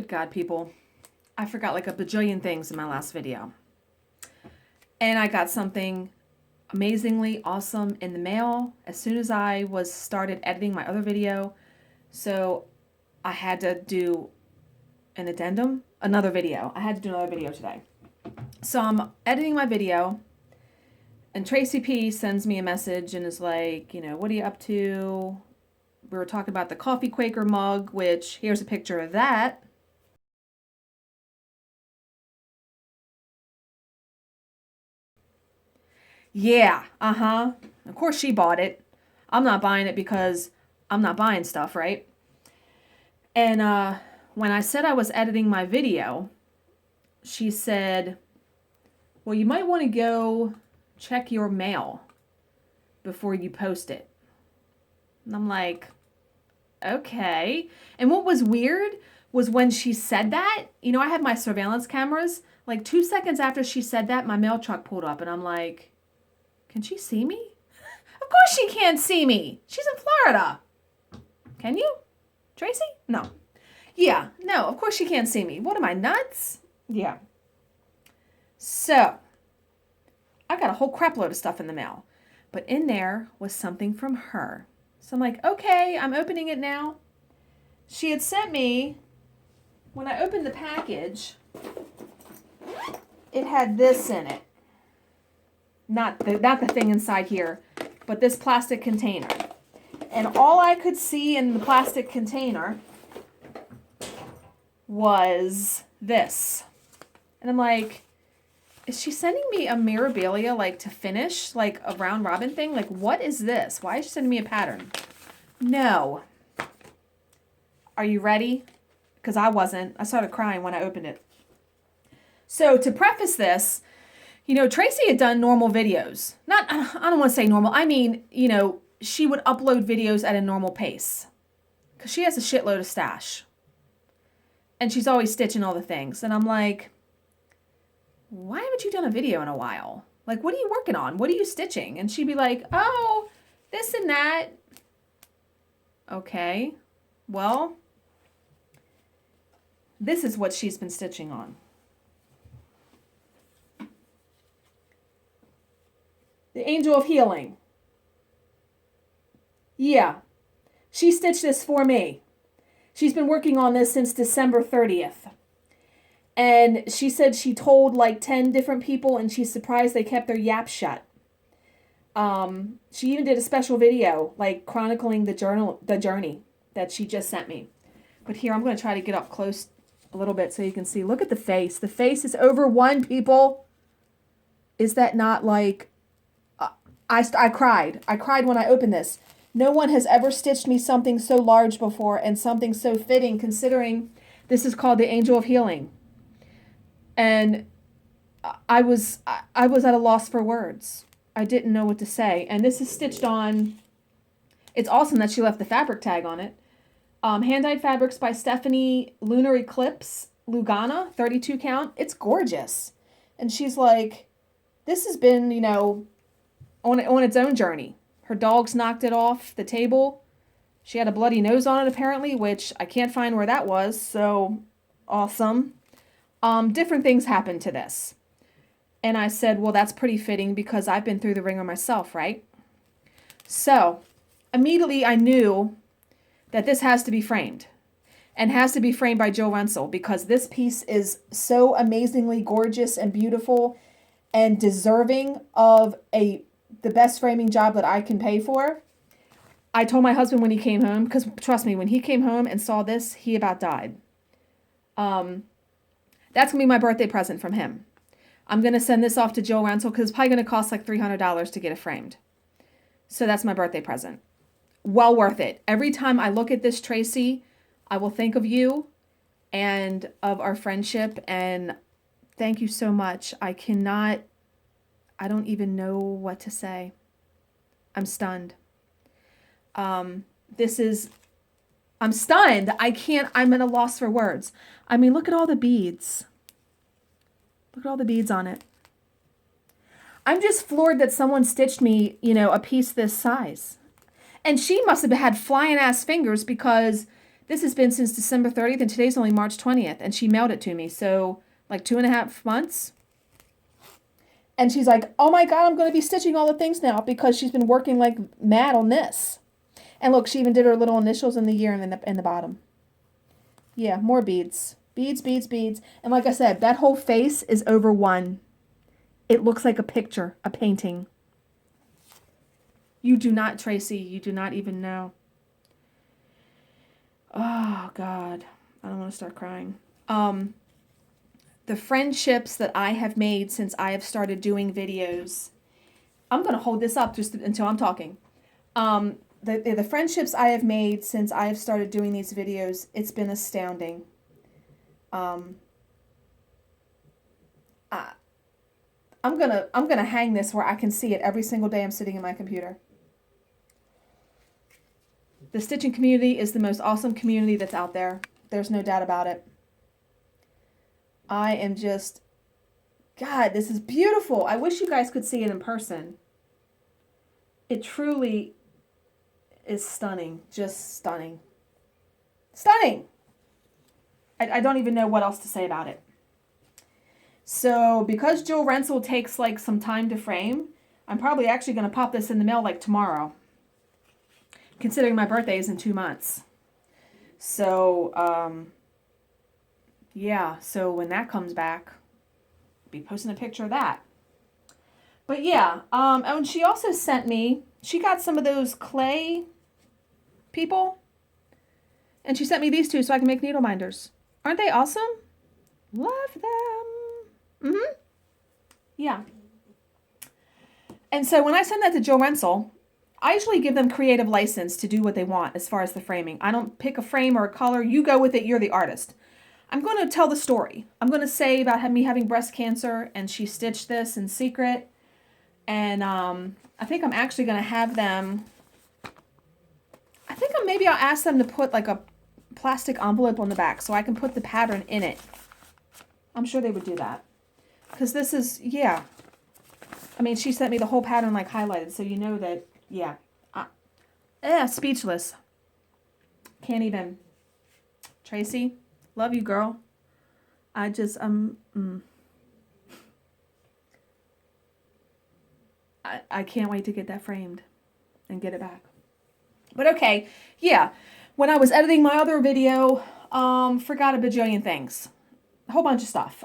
God, people. I forgot like a bajillion things in my last video. And I got something amazingly awesome in the mail as soon as I started editing my other video. So I had to do an addendum, another video. I had to do another video today. So I'm editing my video, and Tracy P sends me a message and is like, you know, what are you up to? We were talking about the Coffee Quaker mug, which here's a picture of that. Yeah, Of course she bought it. I'm not buying it because I'm not buying stuff, right? And when I said I was editing my video, she said, well, you might want to go check your mail before you post it. And I'm like, okay. And what was weird was when she said that, you know, I have my surveillance cameras. Like 2 seconds after she said that, my mail truck pulled up and I'm like, can she see me? Of course she can't see me. She's in Florida. Can you? Tracy? No. Yeah, no, of course she can't see me. What am I, nuts? Yeah. So, I got a whole crap load of stuff in the mail. But in there was something from her. So I'm like, okay, I'm opening it now. She had sent me, when I opened the package, it had this in it. Not the thing inside here, but this plastic container. And all I could see in the plastic container was this. And I'm like, is she sending me a memorabilia, like, to finish, like, a round robin thing? Like, what is this? Why is she sending me a pattern? No. Are you ready? Because I wasn't. I started crying when I opened it. So, to preface this, you know, Tracy had done normal videos. I don't want to say normal. I mean, you know, she would upload videos at a normal pace. Because she has a shitload of stash. And she's always stitching all the things. And I'm like, why haven't you done a video in a while? Like, what are you working on? What are you stitching? And she'd be like, oh, this and that. Okay. Well, this is what she's been stitching on. The Angel of Healing. Yeah. She stitched this for me. She's been working on this since December 30th. And she said she told like 10 different people and she's surprised they kept their yaps shut. She even did a special video like chronicling the journey that she just sent me. But here, I'm going to try to get up close a little bit so you can see. Look at the face. The face is over one, people. Is that not like... I cried. I cried when I opened this. No one has ever stitched me something so large before and something so fitting, considering this is called the Angel of Healing. And I was at a loss for words. I didn't know what to say. And this is stitched on. It's awesome that she left the fabric tag on it. Hand-dyed fabrics by Stephanie Lunar Eclipse Lugana, 32 count. It's gorgeous. And she's like, this has been, you know, on its own journey. Her dogs knocked it off the table. She had a bloody nose on it apparently, which I can't find where that was. So awesome. Different things happened to this. And I said, well, that's pretty fitting because I've been through the ringer myself, right? So immediately I knew that this has to be framed and has to be framed by Jill Rensel because this piece is so amazingly gorgeous and beautiful and deserving of the best framing job that I can pay for. I told my husband when he came home, because trust me, when he came home and saw this, he about died. That's going to be my birthday present from him. I'm going to send this off to Jill Rensel because it's probably going to cost like $300 to get it framed. So that's my birthday present. Well worth it. Every time I look at this, Tracy, I will think of you and of our friendship. And thank you so much. I don't even know what to say. I'm stunned. I'm stunned. I'm at a loss for words. I mean, look at all the beads. Look at all the beads on it. I'm just floored that someone stitched me, you know, a piece this size. And she must have had flying ass fingers because This has been since December 30th, and today's only March 20th, and she mailed it to me. So like 2.5 months. And she's like, oh my God, I'm going to be stitching all the things now because she's been working like mad on this. And look, she even did her little initials in the year and in the bottom. Yeah, more beads. Beads, beads, beads. And like I said, that whole face is over one. It looks like a picture, a painting. You do not, Tracy, you do not even know. Oh, God. I don't want to start crying. The friendships that I have made since I have started doing videos. I'm going to hold this up just until I'm talking. The friendships I have made since I have started doing these videos, it's been astounding. I'm gonna hang this where I can see it every single day I'm sitting in my computer. The stitching community is the most awesome community that's out there. There's no doubt about it. I am just, God, this is beautiful. I wish you guys could see it in person. It truly is stunning. Just stunning. Stunning! I don't even know what else to say about it. So, because Jill Rensel takes like some time to frame, I'm probably actually going to pop this in the mail like tomorrow. Considering my birthday is in 2 months. So, yeah, so when that comes back, I'll be posting a picture of that. But yeah, and she also sent me, she got some of those clay people, and she sent me these two so I can make needle minders. Aren't they awesome? Love them. Yeah. And so when I send that to Jill Rensel, I usually give them creative license to do what they want as far as the framing. I don't pick a frame or a color. You go with it. You're the artist. I'm going to tell the story. I'm going to say about me having breast cancer, and she stitched this in secret. And I think I'm actually going to have them, maybe I'll ask them to put like a plastic envelope on the back so I can put the pattern in it. I'm sure they would do that. Because this is, yeah. I mean, she sent me the whole pattern like highlighted, so you know that, yeah. Speechless. Can't even. Tracy, love you, girl. I just, I can't wait to get that framed and get it back. But okay, yeah. When I was editing my other video, forgot a bajillion things. A whole bunch of stuff.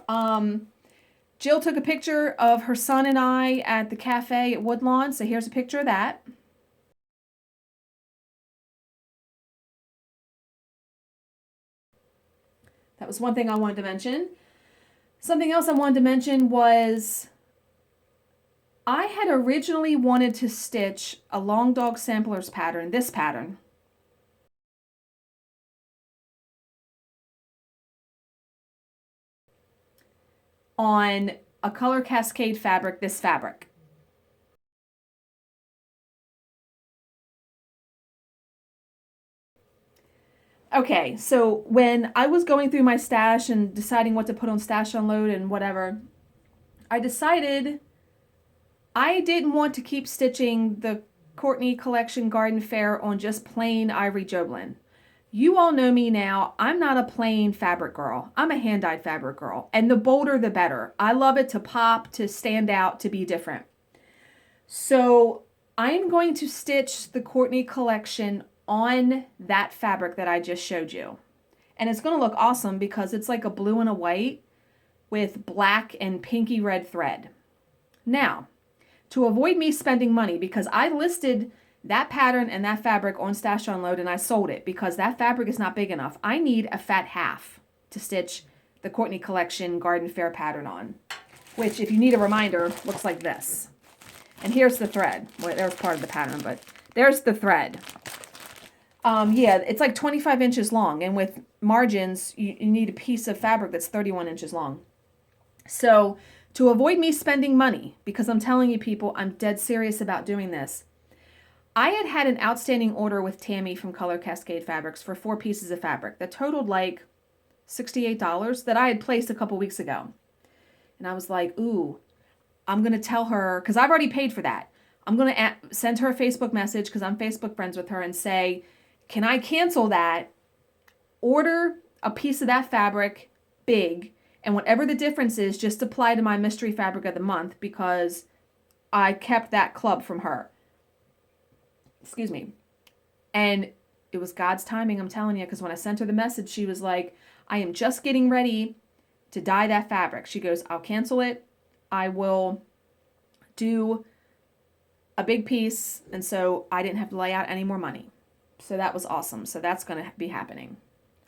Jill took a picture of her son and I at the cafe at Woodlawn. So here's a picture of that. That was one thing I wanted to mention. Something else I wanted to mention was I had originally wanted to stitch a Long Dog Samplers pattern, this pattern. On a color cascade fabric, this fabric. Okay, so when I was going through my stash and deciding what to put on stash unload and whatever, I decided I didn't want to keep stitching the Courtney Collection Garden Fair on just plain ivory joblin. You all know me now. I'm not a plain fabric girl. I'm a hand-dyed fabric girl. And the bolder, the better. I love it to pop, to stand out, to be different. So I'm going to stitch the Courtney Collection on that fabric that I just showed you. And it's going to look awesome because it's like a blue and a white with black and pinky red thread. Now, to avoid me spending money, because I listed that pattern and that fabric on Stash Unload and I sold it because that fabric is not big enough. I need a fat half to stitch the Courtney Collection Garden Fair pattern on, which, if you need a reminder, looks like this. And here's the thread. Well, there's part of the pattern, but there's the thread. Yeah, it's like 25 inches long, and with margins, you need a piece of fabric that's 31 inches long. So to avoid me spending money, because I'm telling you people, I'm dead serious about doing this, I had an outstanding order with Tammy from Color Cascade Fabrics for 4 pieces of fabric that totaled like $68 that I had placed a couple weeks ago. And I was like, ooh, I'm going to tell her, because I've already paid for that. I'm going to send her a Facebook message because I'm Facebook friends with her and say, can I cancel that? order a piece of that fabric big, and whatever the difference is, just apply to my mystery fabric of the month, because I kept that club from her. Excuse me. And it was God's timing, I'm telling you, because when I sent her the message, she was like, I am just getting ready to dye that fabric. She goes, I'll cancel it. I will do a big piece. And so I didn't have to lay out any more money. So that was awesome. So that's going to be happening.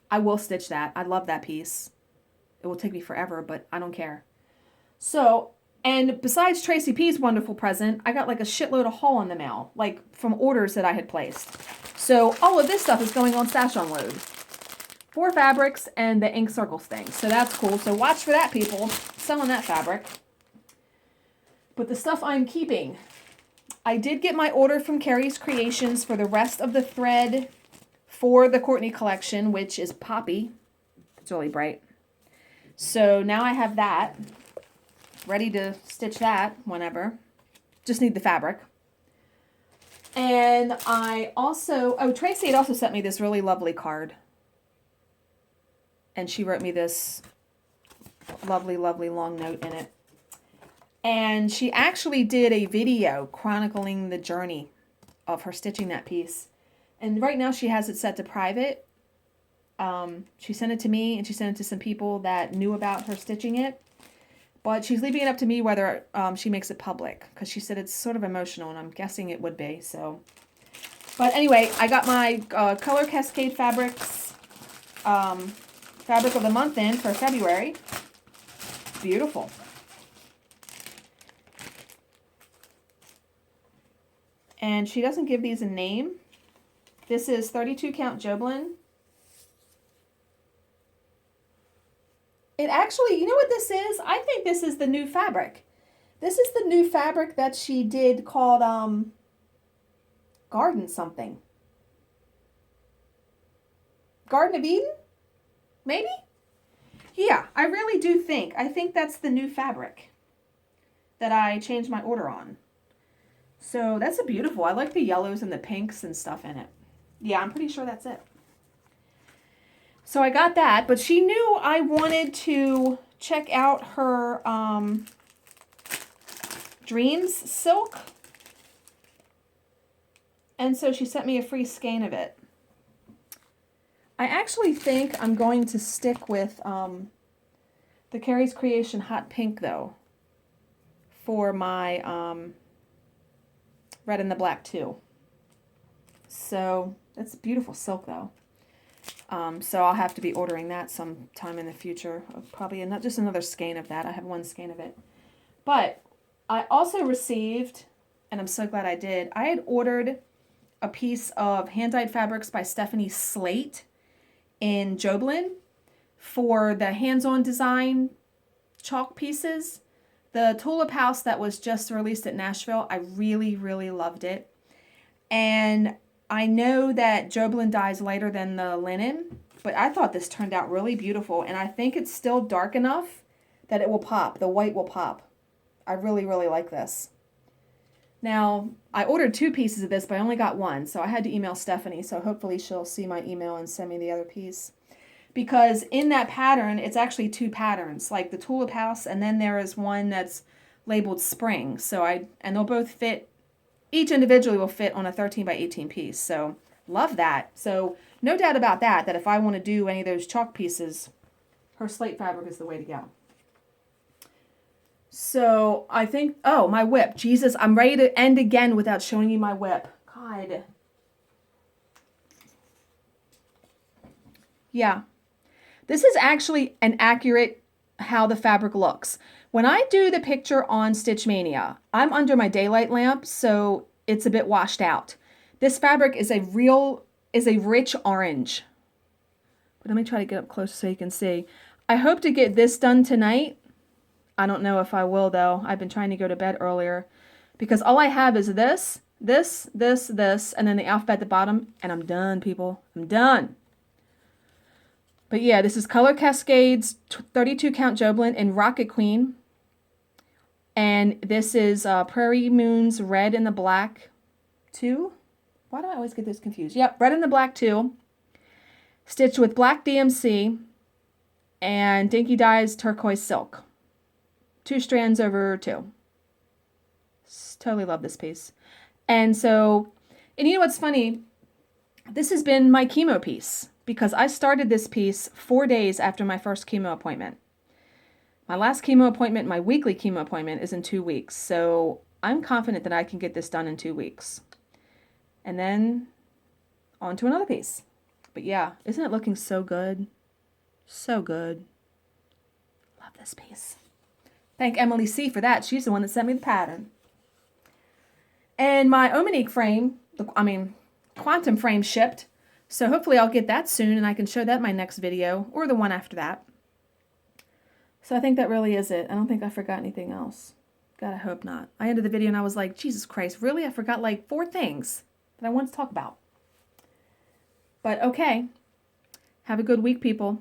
I will stitch that. I love that piece. It will take me forever, but I don't care. So, and besides Tracy P's wonderful present, I got like a shitload of haul in the mail, like from orders that I had placed. So all of this stuff is going on Stash Unload. 4 fabrics and the ink circles thing. So that's cool. So watch for that, people. Selling that fabric. But the stuff I'm keeping. I did get my order from Carrie's Creations for the rest of the thread for the Courtney collection, which is Poppy. It's really bright. So now I have that. Ready to stitch that whenever. Just need the fabric. And I also, oh, Tracy had also sent me this really lovely card. And she wrote me this lovely, lovely long note in it. And she actually did a video chronicling the journey of her stitching that piece. And right now she has it set to private. She sent it to me and she sent it to some people that knew about her stitching it. But she's leaving it up to me whether she makes it public, because she said it's sort of emotional, and I'm guessing it would be. So, but anyway, I got my Color Cascade Fabrics Fabric of the Month in for February. Beautiful. And she doesn't give these a name. This is 32 count Joblin. It actually, you know what this is? I think this is the new fabric. This is the new fabric that she did called Garden something. Garden of Eden? Maybe? Yeah, I really do think. I think that's the new fabric that I changed my order on. So that's a beautiful. I like the yellows and the pinks and stuff in it. Yeah, I'm pretty sure that's it. So I got that, but she knew I wanted to check out her Dreams silk. And so she sent me a free skein of it. I actually think I'm going to stick with the Carrie's Creation Hot Pink, though, for my red and the black, too. So that's beautiful silk, though. So I'll have to be ordering that sometime in the future. Probably not just another skein of that. I have one skein of it. But I also received, and I'm so glad I did, I had ordered a piece of hand-dyed fabrics by Stephanie Slate in Joblin for the hands-on design chalk pieces. The Tulip House that was just released at Nashville, I really, really loved it. And I know that Joblin dyes lighter than the linen, but I thought this turned out really beautiful, and I think it's still dark enough that it will pop. The white will pop. I really, really like this. Now, I ordered 2 pieces of this, but I only got 1, so I had to email Stephanie, so hopefully she'll see my email and send me the other piece. Because in that pattern, it's actually 2 patterns, like the Tulip House, and then there is one that's labeled Spring. And they'll both fit. Each individually will fit on a 13 by 18 piece. So love that. So no doubt about that if I want to do any of those chalk pieces, her slate fabric is the way to go. So I think, oh, my whip. Jesus, I'm ready to end again without showing you my whip. God. Yeah. This is actually an accurate how the fabric looks. When I do the picture on Stitch Mania, I'm under my daylight lamp, so it's a bit washed out. This fabric is a rich orange. But let me try to get up close so you can see. I hope to get this done tonight. I don't know if I will, though. I've been trying to go to bed earlier because all I have is this, and then the alphabet at the bottom, and I'm done, people. I'm done. But yeah, this is Color Cascades 32 count Joblin in Rocket Queen. And this is Prairie Moon's Red and the Black 2. Why do I always get this confused? Yep, Red and the Black 2. stitched with black DMC and Dinky Dye's turquoise silk. 2 strands over 2. Totally love this piece. And so, and you know what's funny? This has been my chemo piece because I started this piece 4 days after my first chemo appointment. My last chemo appointment, my weekly chemo appointment, is in 2 weeks. So I'm confident that I can get this done in 2 weeks. And then on to another piece. But yeah, isn't it looking so good? So good. Love this piece. Thank Emily C. for that. She's the one that sent me the pattern. And my Omanique frame, quantum frame shipped. So hopefully I'll get that soon and I can show that in my next video or the one after that. So I think that really is it. I don't think I forgot anything else. God, I hope not. I ended the video and I was like, Jesus Christ, really? I forgot like 4 things that I want to talk about. But okay. Have a good week, people.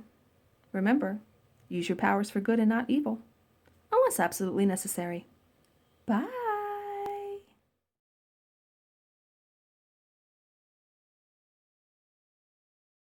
Remember, use your powers for good and not evil, unless absolutely necessary. Bye.